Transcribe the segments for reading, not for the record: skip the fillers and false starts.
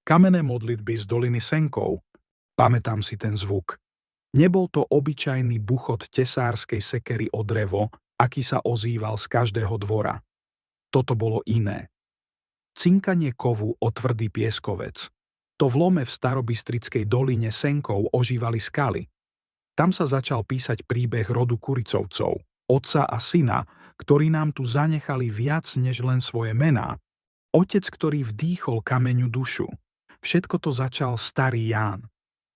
Kamenné modlitby z doliny Senkov. Pamätám si ten zvuk. Nebol to obyčajný buchot tesárskej sekery o drevo, aký sa ozýval z každého dvora. Toto bolo iné. Cinkanie kovu o tvrdý pieskovec. To v lome v starobystrickej doline Senkov ožívali skaly. Tam sa začal písať príbeh rodu Kuricovcov, otca a syna, ktorí nám tu zanechali viac než len svoje mená. Otec, ktorý vdýchol kameňu dušu. Všetko to začal starý Ján.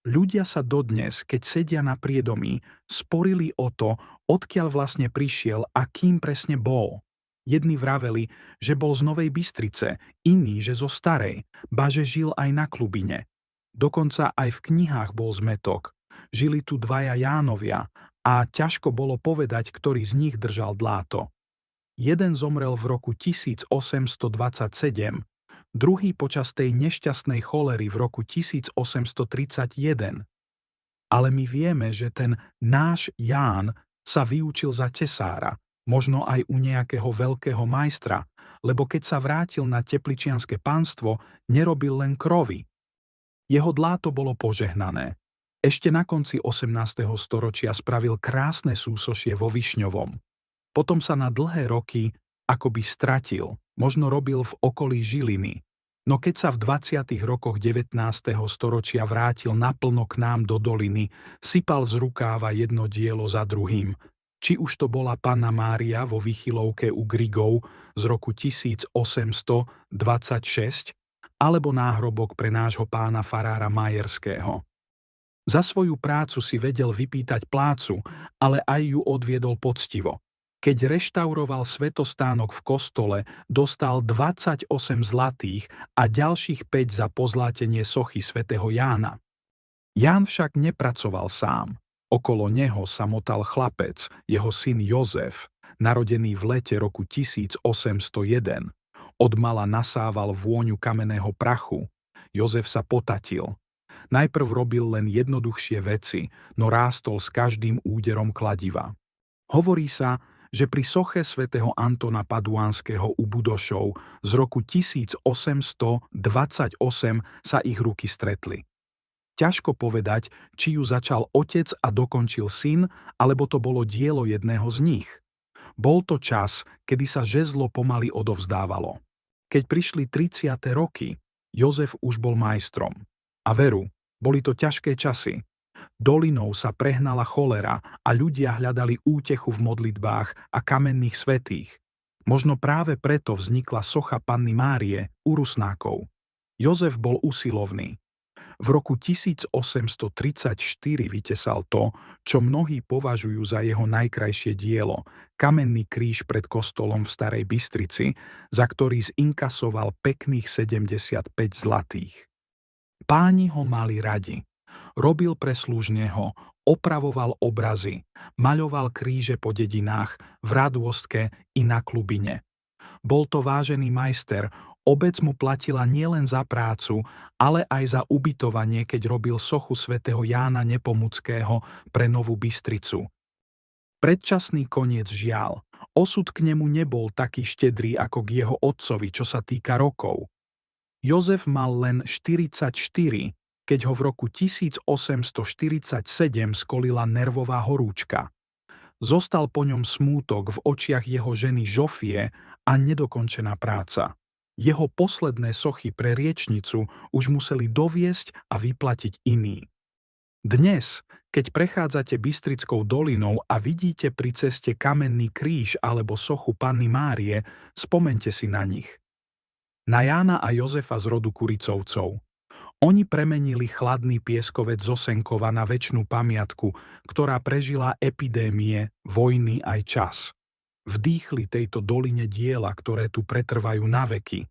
Ľudia sa dodnes, keď sedia na priedomí, sporili o to, odkiaľ vlastne prišiel a kým presne bol. Jedni vraveli, že bol z Novej Bystrice, iní, že zo Starej, ba že žil aj na Klubine. Dokonca aj v knihách bol zmätok. Žili tu dvaja Jánovia a ťažko bolo povedať, ktorý z nich držal dláto. Jeden zomrel v roku 1827, druhý počas tej nešťastnej cholery v roku 1831. Ale my vieme, že ten náš Ján sa vyučil za tesára, možno aj u nejakého veľkého majstra, lebo keď sa vrátil na tepličianske panstvo, nerobil len krovy. Jeho dláto bolo požehnané. Ešte na konci 18. storočia spravil krásne súsošie vo Višňovom. Potom sa na dlhé roky akoby stratil, možno robil v okolí Žiliny. No keď sa v 20. rokoch 19. storočia vrátil naplno k nám do doliny, sypal z rukáva jedno dielo za druhým. Či už to bola Panna Mária vo Vychylovke u Grigov z roku 1826, alebo náhrobok pre nášho pána farára Majerského. Za svoju prácu si vedel vypýtať plácu, ale aj ju odviedol poctivo. Keď reštauroval svätostánok v kostole, dostal 28 zlatých a ďalších 5 za pozlátenie sochy svätého Jána. Ján však nepracoval sám. Okolo neho sa motal chlapec, jeho syn Jozef, narodený v lete roku 1801. Odmala nasával vôňu kamenného prachu. Jozef sa potatil. Najprv robil len jednoduchšie veci, no rástol s každým úderom kladiva. Hovorí sa, že pri soche svätého Antona Paduánskeho u Budošov z roku 1828 sa ich ruky stretli. Ťažko povedať, či ju začal otec a dokončil syn, alebo to bolo dielo jedného z nich. Bol to čas, kedy sa žezlo pomaly odovzdávalo. Keď prišli 30. roky, Jozef už bol majstrom. A veru, boli to ťažké časy. Dolinou sa prehnala cholera a ľudia hľadali útechu v modlitbách a kamenných svätých. Možno práve preto vznikla socha Panny Márie u Rusnákov. Jozef bol usilovný. V roku 1834 vytesal to, čo mnohí považujú za jeho najkrajšie dielo, kamenný kríž pred kostolom v Starej Bystrici, za ktorý zinkasoval pekných 75 zlatých. Páni ho mali radi. Robil pre služného, opravoval obrazy, maľoval kríže po dedinách, v Radôstke i na Klubine. Bol to vážený majster, obec mu platila nielen za prácu, ale aj za ubytovanie, keď robil sochu svätého Jána Nepomuckého pre Novú Bystricu. Predčasný koniec žiaľ, osud k nemu nebol taký štedrý ako k jeho otcovi, čo sa týka rokov. Jozef mal len 44, keď ho v roku 1847 skolila nervová horúčka. Zostal po ňom smútok v očiach jeho ženy Žofie a nedokončená práca. Jeho posledné sochy pre riečnicu už museli doviesť a vyplatiť iní. Dnes, keď prechádzate Bystrickou dolinou a vidíte pri ceste kamenný kríž alebo sochu Panny Márie, spomente si na nich. Na Jána a Jozefa z rodu Kuricovcov. Oni premenili chladný pieskovec zo Senkova na večnú pamiatku, ktorá prežila epidémie, vojny aj čas. Vdýchli tejto doline diela, ktoré tu pretrvajú na veky.